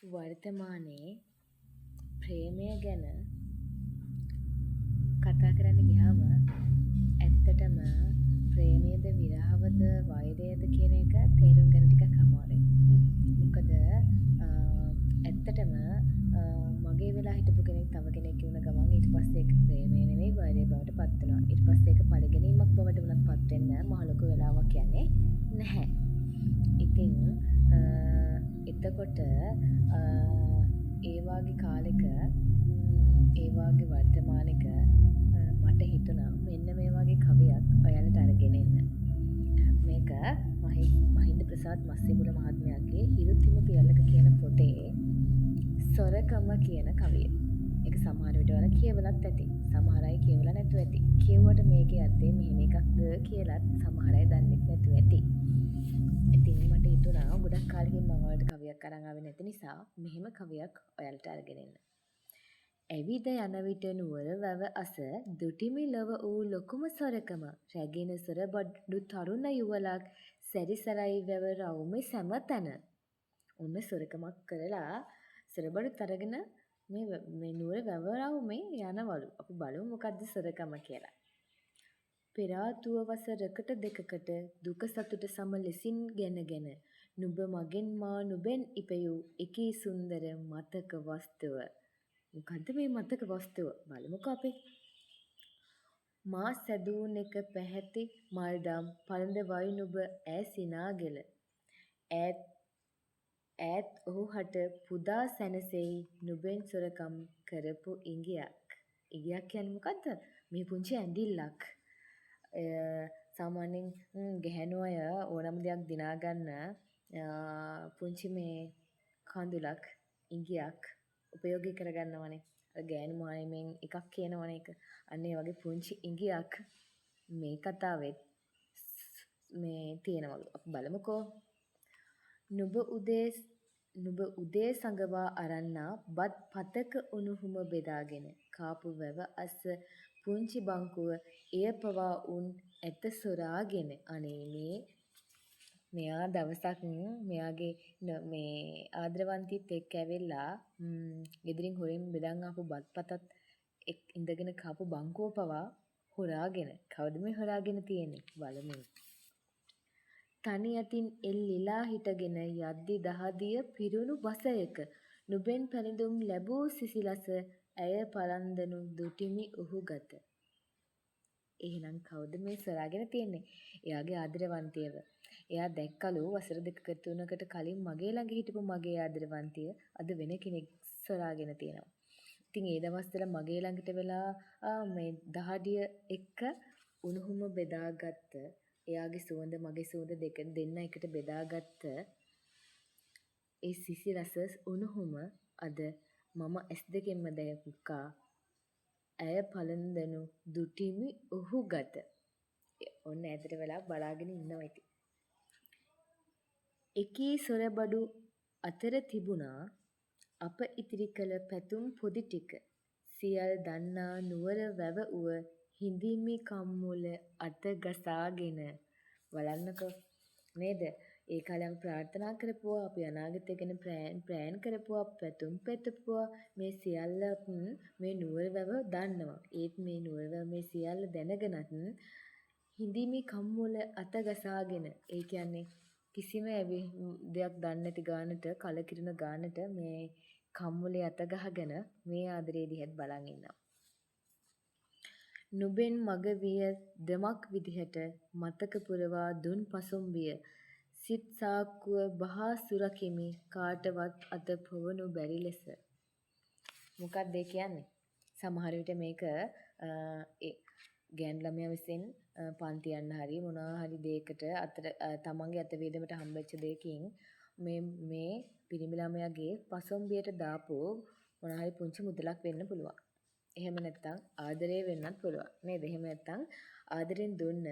වර්තමානයේ ප්‍රේමය ගැන කතා කරන්න ගියාම ඇත්තටම ප්‍රේමයද විරහවද වෛරයද කියන එක තේරුම් ගන්න ටිකක් අමාරුයි. මොකද ඇත්තටම මගේ වෙලා හිටපු කෙනෙක් තව කෙනෙක් වුණ ගමන් ඊට පස්සේ ඒක ප්‍රේමය නෙවෙයි වෛරය බවට පත් වෙනවා. ඊට පස්සේ ඒක පරිගැනීමක් බවට වුණත් පත් වෙන්න මහ ලොකු වෙලාවක් යන්නේ නැහැ. ඉතින් එතකොට ඒ වාගේ කාලෙක ඒ වාගේ වර්තමානෙක මට හිතුණා මෙන්න මේ වගේ කවියක් ඔයාලට අරගෙන එන්න. මේක මහින්ද ප්‍රසාද් මස්සිමුල මහත්මයාගේ හිරුතිම පියල්ලක කියන පොතේ සොරකම කියන කවිය. ඒක සමහර විට ඔයාලා කියවලත් ඇති. සමහර අය කියවලා නැතුව ඇති. කියුවට මේකේ අර්ථය මෙහෙම එකක්ද කියලාත් සමහර අය දන්නේ නැතුව ඇති. ඉතින් මට හිතුණා ගොඩක් කාලෙකින් මම ඔයාලට කවියක් අරන් ආවේ නැති නිසා මෙහෙම කවියක් ඔයාලට අරගෙන එන්න. ඇවිද යන විට නුවර වැව අස දුටිමි ලොව වූ ලොකුම සොරකම රැගෙන සොර බඩු තරුණ යුවලක් සැරිසරයි වැව රවුමේ සෑම තැන. ඔන්න සොරකමක් කරලා සොරබඩුත් අරගෙන මේ නුවර වැව රවුමේ යනවලු. අපි බලමු මොකද්ද සොරකම කියලා. පෙර ආතුව වසරකට දෙකකට දුක සතුට සම ලෙසින් ගෙනගෙන නුඹ මගෙන් මා නුඹෙන් ඉපයූ එකී සුන්දර මතක වස්තුව. මොකද්ද මේ මතක වස්තුව? බලමුකෝ අපි. මා සැදූ නෙක පැහැති මල්දම් පළඳවයි නුඹ ඈ සිනාගෙල. ඈත් ඔහු හට පුදා සැනසෙයි නුඹෙන් සොරකම් කරපු ඉඟියක්. ඉඟියක් කියන්නේ මොකද්ද? මේ පුංචි ඇඳිල්ලක්. සාමාන්‍යයෙන් ගැහැණු අය ඕනම දෙයක් දිනා ගන්න පුංචි මේ කඳුලක් ඉඟියක් උපයෝගී කරගන්නවනේ. අර ගෑනු මායිමෙන් එකක් කියනවනේ ඒක. අන්න ඒ වගේ පුංචි ඉඟියක් මේ කතාවෙත් මේ තියෙනවලු. අපි බලමුකෝ. නුඹ උදේ සඟවා අරන්නා බත් පතක උණුහුම බෙදාගෙන කාපු වැව අස්ස පුංචි බංකුව එය පවා උන් ඇත සොරාගෙන. අනේ මෙයා දවසක් මෙයාගේ මේ ආදරවන්තිත් එක්ක ඇවිල්ලා ගෙදරින් හොරෙන් බෙදන් ආපු බත් පතත් ඉඳගෙන කාපු බංකුව පවා හොරාගෙන. කවුද මේ හොරාගෙන තියෙන්නේ? බලමු. තනි අතින් එල්ලිලා හිටගෙන යද්දි දහදිය පිරුණු බසයක නුඹෙන් පැනිදුම් ලැබූ සිසිලස ඇය පලන්දනු දුටිමි ඔහු ගත. එහෙනම් කවුද මේ සොරාගෙන තියෙන්නේ? එයාගේ ආදරවන්තියව. එයා දැක්කලු වසර 2කට 3කට කලින් මගේ ළඟ හිටපු මගේ ආදරවන්තිය අද වෙන කෙනෙක් සොරාගෙන තියෙනවා. ඉතින් ඒ දවස්වල මගේ ළඟට වෙලා මේ දහඩිය එක්ක උණුහුම බෙදාගත්ත එයාගේ සුවඳ මගේ සුවඳ දෙක දෙන්න එකට බෙදාගත්ත ඒ සිසිලස උණුහුම අද මම S2කින්ම දැක්කා. ඇය පළඳනු දුටිමි ඔහු ගත. ඔන්න ඇතට වෙලා බලාගෙන ඉන්නවා ඉතින්. එකී සොරබඩු අතර තිබුණා අප ඉතිරි කළ පැතුම් පොදි ටික. සියල් දන්නා නුවර වැව උව හිඳිමි කම්මුල අත ගසාගෙන. බලන්නකෝ නේද? ඒ කාලේ අපි ප්‍රාර්ථනා කරපුවා, අපි අනාගතය ගැන ප්‍රෑන් කරපුවා, පැතුම් පැතපුවා. මේ සියල්ලත් මේ නුවර වැව දන්නවා. ඒත් මේ නුවර වැව මේ සියල්ල දැනගෙනත් හිඳිමි කම්මුල අත ගසාගෙන. ඒ කියන්නේ කිසිම දෙයක් දන්නේ නැති ගානට කලකිරෙන ගානට මේ කම්මුලේ අත ගහගෙන මේ ආදරේ දිහත් බලන් ඉන්නවා. නුඹෙන් මග විය දමක් විදිහට මතක පුරවා දුන් පසුම්බිය සිත් සාක්කුව බහා සුරකිමි කාටවත් අත පොවනු බැරි ලෙස. මොකක්ද ඒ කියන්නේ? සමහර විට මේක ගෑනු ළමයා විසින් පන්ති යන්න හරි මොනවා හරි දෙයකට තමන්ගේ අත වේදමට හම්බෙච්ච දෙයකින් මේ පිරිමි ළමයාගේ පසොම්බියට දාපු මොනවා හරි පුංචි මුදලක් වෙන්න පුළුවන්. එහෙම නැත්නම් ආදරේ වෙන්නත් පුළුවන්. නේද? එහෙම නැත්නම් ආදරෙන් දුන්න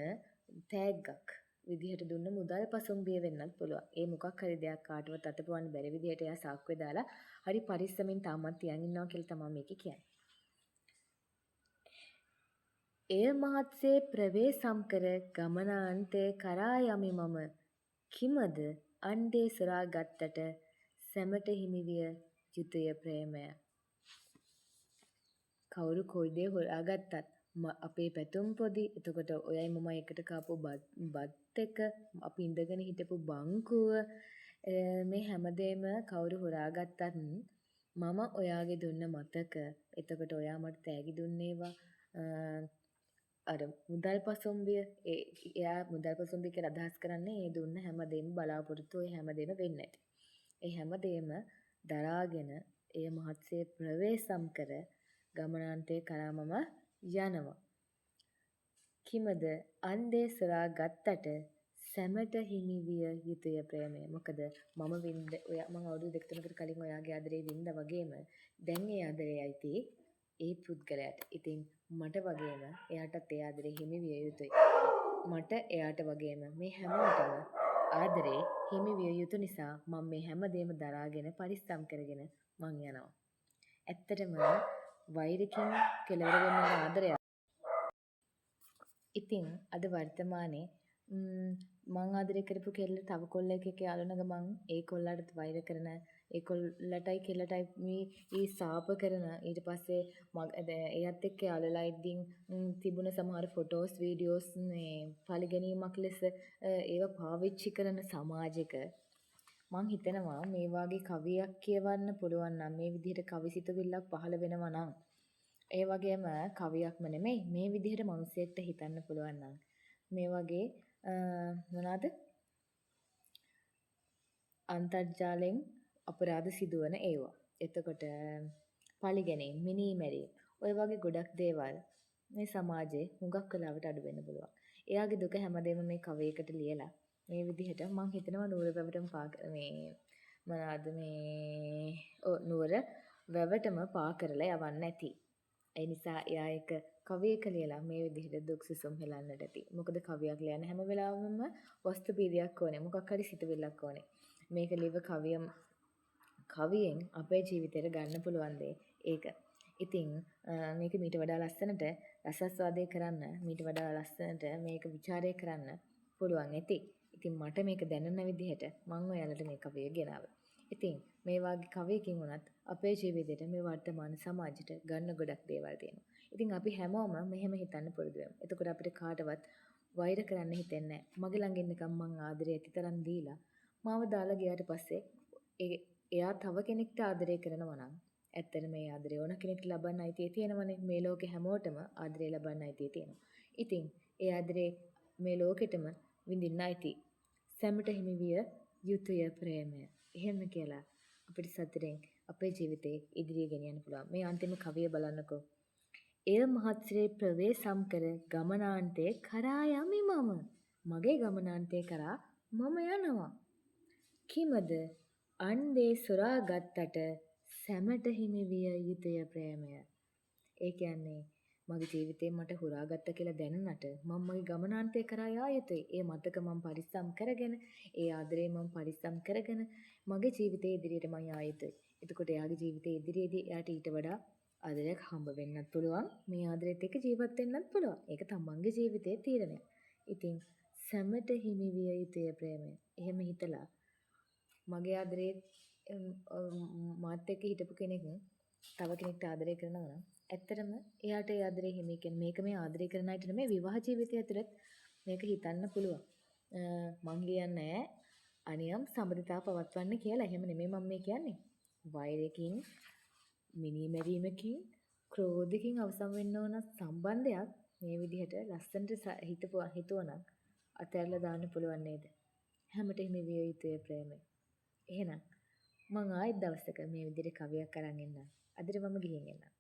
තෑග්ගක් විදිහට දුන්න මුදල් පසොම්බිය වෙන්නත් පුළුවන්. ඒ මොකක් හරි දෙයක් කාටවත් අතපොවන්න බැරි විදිහට එයා සාක්කුවේ දාලා හරි පරිස්සමින් තාමත් තියන් ඉන්නවා කියලා තමයි මේකේ කියන්නේ. එය මහත්සේ ප්‍රවේසම් කර ගමනාන්තය කරා යමි මම කිමද අණ්ඩේ සොරා ගත්තට සැමට හිමි විය යුතුය ප්‍රේමය. කවුරු කොයි දේ හොයාගත්තත් අපේ පැතුම් පොදි, එතකොට ඔයයි මමයි එකට කාපු බත් එක, අපි ඉඳගෙන හිටපු බංකුව, මේ හැමදේම කවුරු හොරාගත්තත් මම ඔයාගේ දුන්න මතක, එතකොට ඔයා මට තෑගි දුන්නේවා, අර මුදල් පසුම්බිය, එයා මුදල් පසුම්බිය කියලා අදහස් කරන්නේ ඒ දුන්න හැමදේම බලාපොරොත්තු ඔය හැමදේම වෙන්නේ නැති. ඒ හැමදේම දරාගෙන එය මහත්සේ ප්‍රවේසම් කර ගමනාන්තේ කරා මම යනවා. කිමද අන්දේ සොරා ගත්තට සැමට හිමි විය යුතුය ප්‍රේමය. මොකද මම අවුරුදු 2-3කට කලින් ඔයාගේ ආදරේ වින්දා වගේම දැන් ඒ ආදරේ ඇති ඒ පුද්ගලයාට. ඉතින් මට වගේම එයාටත් ඒ ආදරේ හිමි විය යුතුයි. මට එයාට වගේම මේ හැමෝටම ආදරේ හිමි විය යුතු නිසා මම මේ හැමදේම දරාගෙන පරිස්සම් කරගෙන මං යනවා. ඇත්තටම වෛරකින් කෙලවර වෙන්න ආදරයක්. ඉතින් අද වර්තමානයේ මං ආදරය කරපු කෙල්ල තව කොල්ලෙක් එක්ක යාළුවන ගමන් ඒ කොල්ලාට වෛර කරන, ඒ කොල්ලටයි කෙල්ලටයි මේ සාප කරන, ඊට පස්සේ එයත් එක්ක යාළුවලා ඉදින් තිබුණ සමහර ෆොටෝස් වීඩියෝස් මේ පරිගැනීමක් ලෙස ඒවා පාවිච්චි කරන සමාජයක මං හිතනවා මේ වගේ කවියක් කියවන්න පුළුවන් නම්, මේ විදිහට කවිසිතුවිල්ලක් පහළ වෙනවා නම්, ඒ වගේම කවියක්ම නෙමෙයි මේ විදිහට මිනිස්සෙක්ට හිතන්න පුළුවන් නම් මේ වගේ මොනවාද අන්තර්ජාලයෙන් අපරාධ සිදුවන ඒවා. එතකොට පලිගැනීම්, මිනීමැරීම්, ඔය වගේ ගොඩක් දේවල් මේ සමාජයේ හුඟක් වෙලාවට අඩු වෙන්න පුළුවන්. එයාගේ දුක හැමදේම මේ කවියකට ලියලා මේ විදිහට මං හිතනවා නුවර වැවටම නුවර වැවටම පා කරලා යවන්න ඇති. ඒ නිසා එයා එක කවියක ලියලා මේ විදිහට දුක් සුසුම් හෙලන්නට ඇති. මොකද කවියක් ලියන හැම වෙලාවෙම වස්තු පීඩයක් ඕනේ. මොකක් හරි සිතුවිල්ලක් ඕනේ. මේක ලිව කවියෙන් අපේ ජීවිතේට ගන්න පුළුවන් දේ ඒක. ඉතින් මේක මීට වඩා ලස්සනට රසස්වාදය කරන්න, මීට වඩා ලස්සනට මේක ਵਿਚාරය කරන්න පුළුවන් ඇති. ඉතින් මට මේක දැනෙන විදිහට මම ඔයාලට මේ කවිය ගෙනාවා. ඉතින් මේ වගේ කවියකින් උනත් අපේ ජීවිතේට මේ වර්තමාන සමාජයට ගන්න ගොඩක් දේවල් තියෙනවා. ඉතින් අපි හැමෝම මෙහෙම හිතන්න පුරුදු වෙමු. එතකොට අපිට කාටවත් වෛර කරන්න හිතෙන්නේ නැහැ. මගේ ළඟ ඉන්නකම් මං ආදරේ ඇතිතරම් දීලා මාව දාලා ගියාට පස්සේ එයා තව කෙනෙක්ට ආදරය කරනවා නම් ඇත්තට මේ ආදරේ ඕන කෙනෙක්ට ලබන්න අයිතිය තියෙනවනේ. මේ ලෝකේ හැමෝටම ආදරේ ලබන්න අයිතිය තියෙනවා. ඉතින් ඒ ආදරේ මේ ලෝකෙටම විඳින්න අයිති. සැමට හිමි විය යුතුය ප්‍රේමය. එහෙම කියලා අපිට සතුටින් අපේ ජීවිතේ ඉදිරිය ගෙනියන්න පුළුවන්. මේ අන්තිම කවිය බලන්නකෝ. එය මහත්සේ ප්‍රවේසම් කර ගමනාන්තේ කරා යමි මම. මගේ ගමනාන්තේ කරා මම යනවා. කිමද අන්දේ සොරා ගත්තට සැමට හිමි විය යුතුය ප්‍රේමය. ඒ කියන්නේ මගේ ජීවිතේ මට හොරාගත්ත කියලා දැනුණට මම මගේ ගමනාන්තය කරා යා යුතුයි. ඒ මතක මම පරිස්සම් කරගෙන, ඒ ආදරේ මම පරිස්සම් කරගෙන මගේ ජීවිතේ ඉදිරියට මම යා යුතුයි. එතකොට එයාගේ ජීවිතේ ඉදිරියේදී එයාට ඊට වඩා ආදරයක් හම්බ වෙන්නත් පුළුවන්. මේ ආදරෙත් එක්ක ජීවත් වෙන්නත් පුළුවන්. ඒක තමන්ගේ ජීවිතයේ තීරණයක්. ඉතින් සැමට හිමි විය යුතුය ප්‍රේමය. එහෙම හිතලා මගේ ආදරේ මාත් එක්ක හිටපු කෙනෙක් තව කෙනෙක්ට ආදරය කරනවා නම් ඇත්තටම එයාට ඒ ආදරේ හිමි කියන්නේ මේක මේ ආදරය කරන අයට නෙමෙයි විවාහ ජීවිතය ඇතුළත් මේක හිතන්න පුළුවන්. මං කියන්නේ අනියම් සම්බන්ධතාව පවත්වන්න කියලා. එහෙම නෙමෙයි මම මේ කියන්නේ. වෛරකින්, මිනීමැරීමකින්, ක්‍රෝධකින් අවසන් වෙන්න ඕන සම්බන්ධයක් මේ විදිහට ලස්සනට හිතුවනම් අතහැරලා දාන්න පුළුවන් නේද? හැමට හිමි විය යුතුය ප්‍රේමය. එහෙනම් මං ආයෙත් දවසක මේ විදිහට කවියක් අරන් එන්නම්. අදට මම ගිහින් එන්නම්.